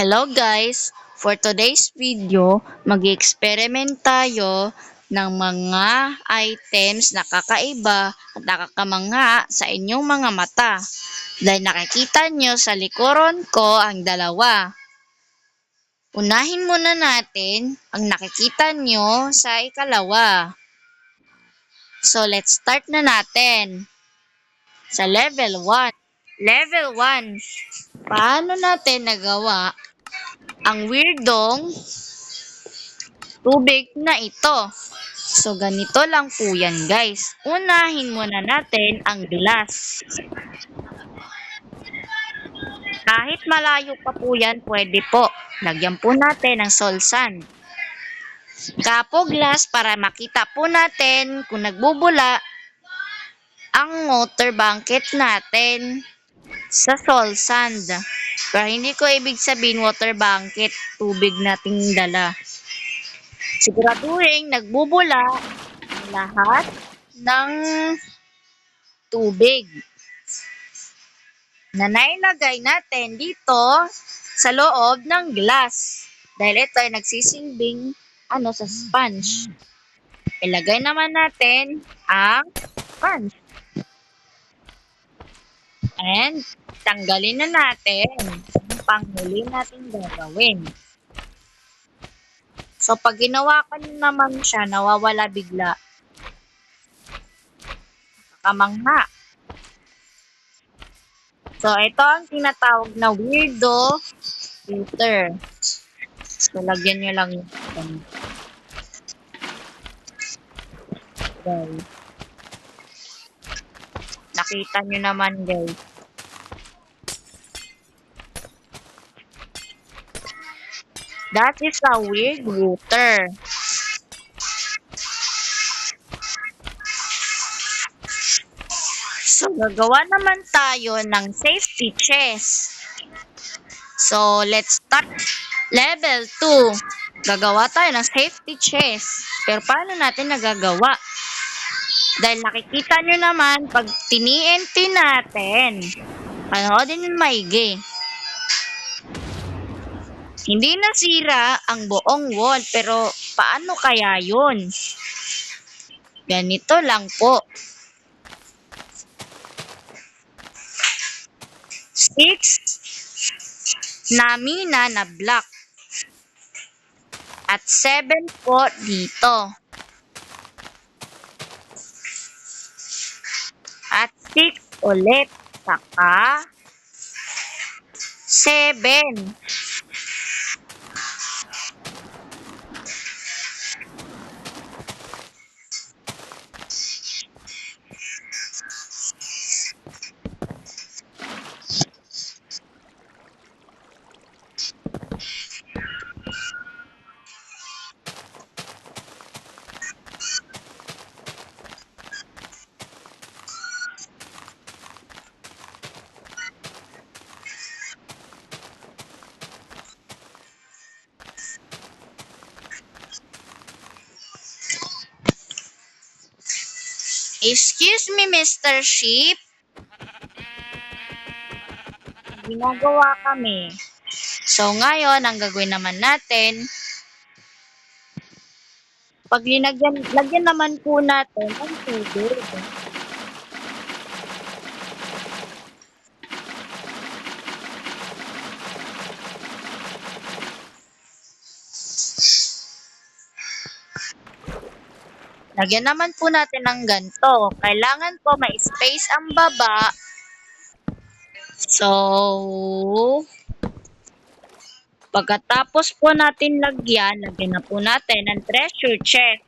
Hello guys! For today's video, mag-experiment tayo ng mga items na kakaiba at nakakamangha sa inyong mga mata. Dahil nakikita nyo sa likuran ko ang dalawa. Unahin muna natin ang nakikita nyo sa ikalawa. So let's start na natin sa level 1. Level 1. Paano natin nagawa ang weirdong tubig na ito? So, ganito lang po yan, guys. Unahin muna natin ang glass. Kahit malayo pa po yan, pwede po. Lagyan po natin ng salt sand. Kapo glass para makita po natin kung nagbubula ang water bucket natin sa salt sand. Pero hindi ko ibig sabihin water bucket, tubig nating dala. Siguraduhin nagbubula ang lahat ng tubig na nailagay natin dito sa loob ng glass. Dahil ito ay nagsisilbing sa sponge. Ilagay naman natin ang sponge. And tanggalin na natin ang panghuli natin gagawin. So, pag ginawa ka naman siya, nawawala bigla. Kakamangha. So, ito ang tinatawag na weirdo filter. So, lagyan nyo lang yun. Guys. Nakita nyo naman, guys. That is a weird water. So, gagawa naman tayo ng safety chest. So, let's start level 2. Gagawa tayo ng safety chest. Pero paano natin nagagawa? Dahil nakikita nyo naman, pag TNT natin, panoodin yung maigi. Hindi nasira ang buong wall, pero paano kaya yun? Ganito lang po. 6 na mina na block. At 7 po dito. At 6 ulit. Saka 7. Excuse me, Mr. Sheep. Ginagawa kami. So, ngayon, ang gagawin naman natin, pag lagyan naman po natin ang tubig. Lagyan naman po natin ng ganito. Kailangan po may space ang baba. So, pagkatapos po natin lagyan na po natin ang treasure chest.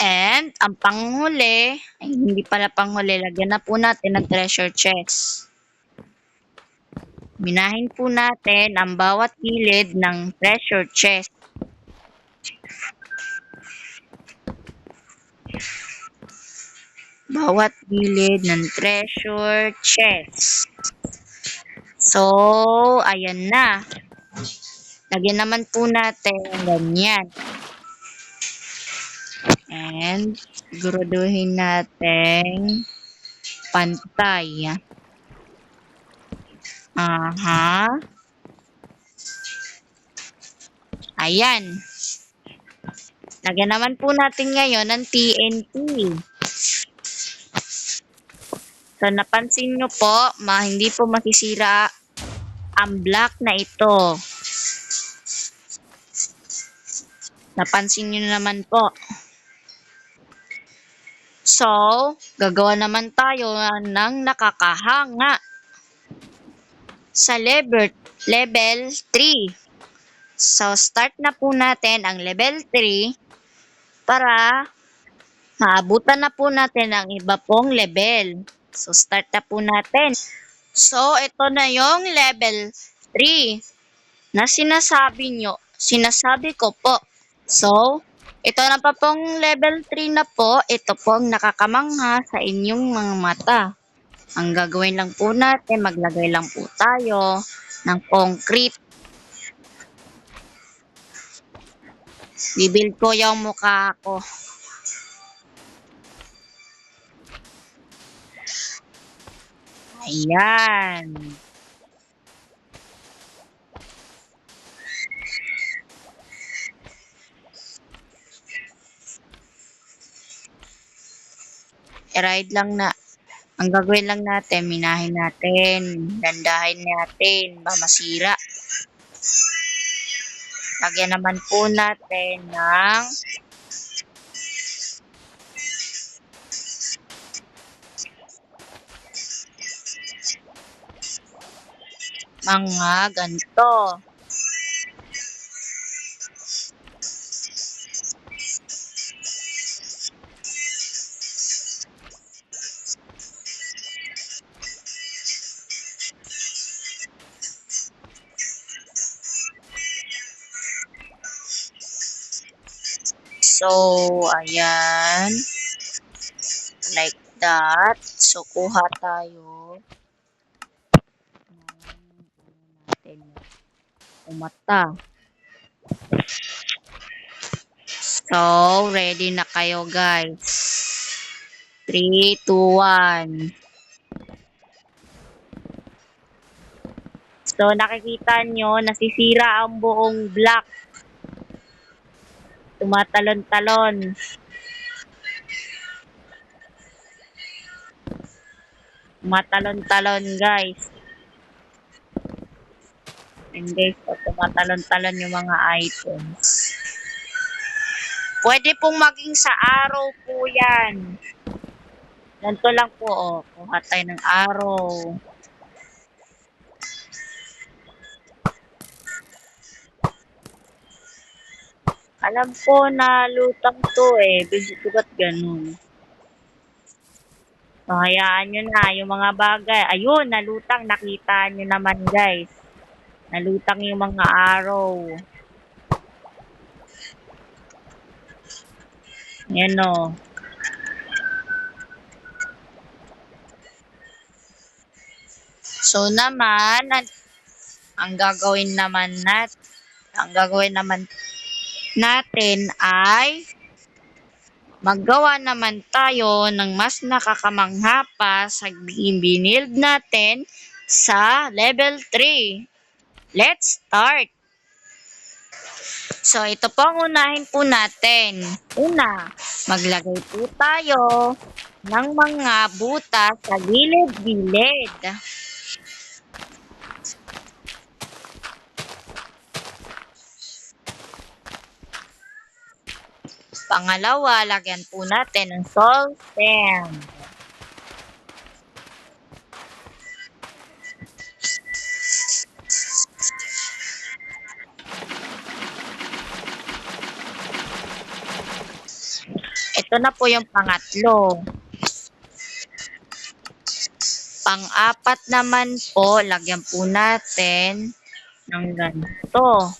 And, ang panghuli, ay hindi pala panghuli, lagyan na po natin ng treasure chest. Minahin po natin ang bawat gilid ng treasure chest. Bawat gilid ng treasure chest. So, ayan na. Lagyan naman po natin ganyan. And, siguraduhin natin pantay. Aha. Ayan. Lagyan naman po natin ngayon ng TNT. So, napansin nyo po, hindi po masisira ang block na ito. Napansin nyo naman po. So, gagawa naman tayo ng nakakahanga sa level 3. So, start na po natin ang level 3 para maabutan na po natin ang iba pong level. So, start na po natin. So, ito na yung level 3 na sinasabi ko po. So, ito na pa pong level 3 na po. Ito pong nakakamangha sa inyong mga mata. Ang gagawin lang po natin, maglagay lang po tayo ng concrete. Bibuild ko yung mukha ko. Ayan. I-ride lang na. Ang gagawin lang natin, minahin natin, dandahin natin, ba masira. Lagyan naman po natin ng mga ganito. So, ayan. Like that. So, kuha tayo natin umata. So, ready na kayo guys. 3, 2, 1. So, nakikita nyo, nasisira ang buong block. Tumatalon-talon. Tumatalon-talon guys. And guys, tumatalon-talon yung mga items. Pwede pong maging sa araw po yan. Ganito lang po, oh. Kuha tayo ng araw. Alam ko na lutang to eh. Bigat ganun. So, hayaan nyo na yung mga bagay. Ayun, nalutang. Nakita nyo naman guys. Nalutang yung mga araw. Yan o. So naman, ang gagawin naman natin ay maggawa naman tayo ng mas nakakamangha pa sa binild natin sa level 3. Let's start! So, ito po ang unahin po natin. Una, maglagay po tayo ng mga butas sa gilid-gilid. Pangalawa, lagyan po natin ng salt sand. Ito na po yung pangatlo. pang-apat naman po, lagyan po natin ng ganito.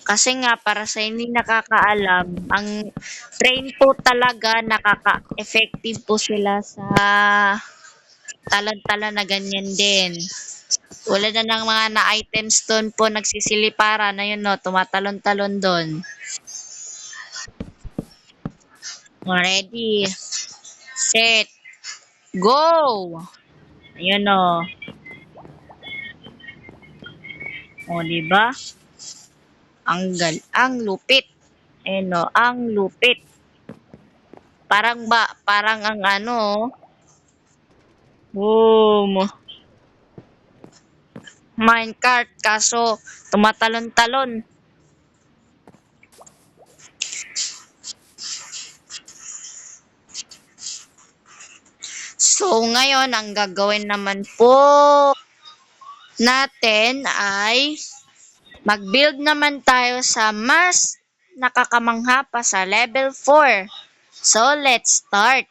Kasi nga para sa hindi nakakaalam, ang train po talaga nakaka-effective po sila sa talon-talon na ganyan din. Tulad na ng mga na-items doon po nagsisiliparan na yun no, tumatalon-talon doon. Ready, set, go! Ayun o. O, diba? Ang lupit. Ayun o, ang lupit. Parang ang ano, boom. Minecart, kaso tumatalon-talon. So, ngayon, ang gagawin naman po natin ay mag-build naman tayo sa mas nakakamangha pa sa level 4. So, let's start.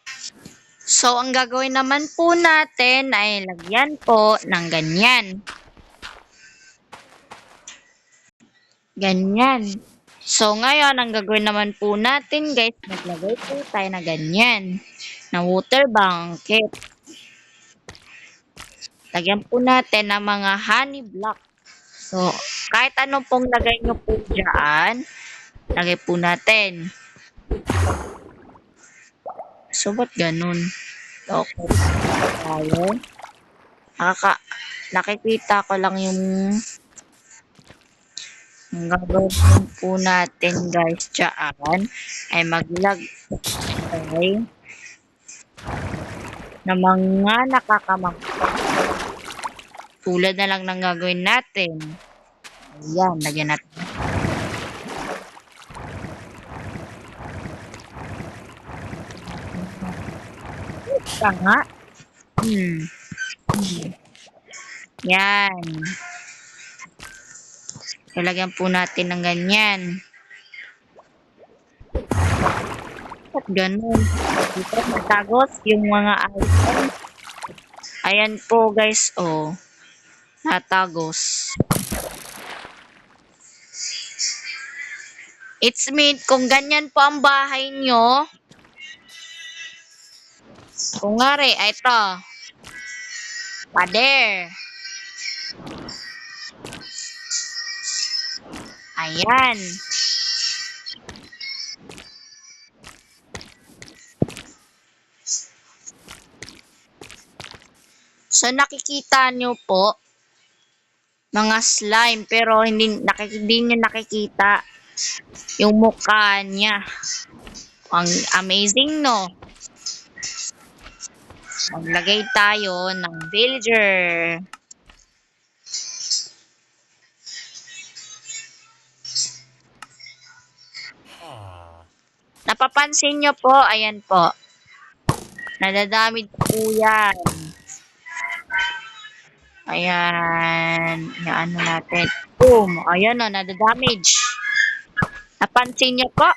So, ang gagawin naman po natin ay lagyan po ng ganyan. Ganyan. So, ngayon, ang gagawin naman po natin, guys, maglagay po tayo na ganyan. Na water bucket. Lagyan po natin ng mga honey block. So, kahit anong pong lagay nyo po dyan, lagay po natin. So, ba't ganun? Okay. Tayo. Nakikita ko lang yung gagawin po natin, guys, dyan ay maglagay ng mga nakakamangha. Tulad na lang ng gagawin natin. Ayan, lagyan natin. Ito nga. Yan. Lalagyan po natin ng ganyan. At ganun. Dito natagos yung mga items. Ayan po, guys, oh. Natagos. It's mean, kung ganyan po ang bahay nyo, kung ngari, ito. Pader. Ayan. So, nakikita nyo po, mga slime, pero hindi nyo nakikita yung mukha niya. Ang amazing, no? Maglagay tayo ng villager. Napapansin nyo po, ayan po. Nadadamage po yan. Ayan. Ano natin. Boom. Ayan o, nadadamage. Napansin nyo po?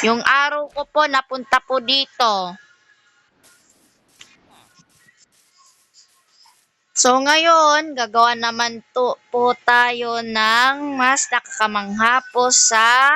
Yung arrow ko po, napunta po dito. So, ngayon, gagawa naman po tayo ng mas nakakamangha po sa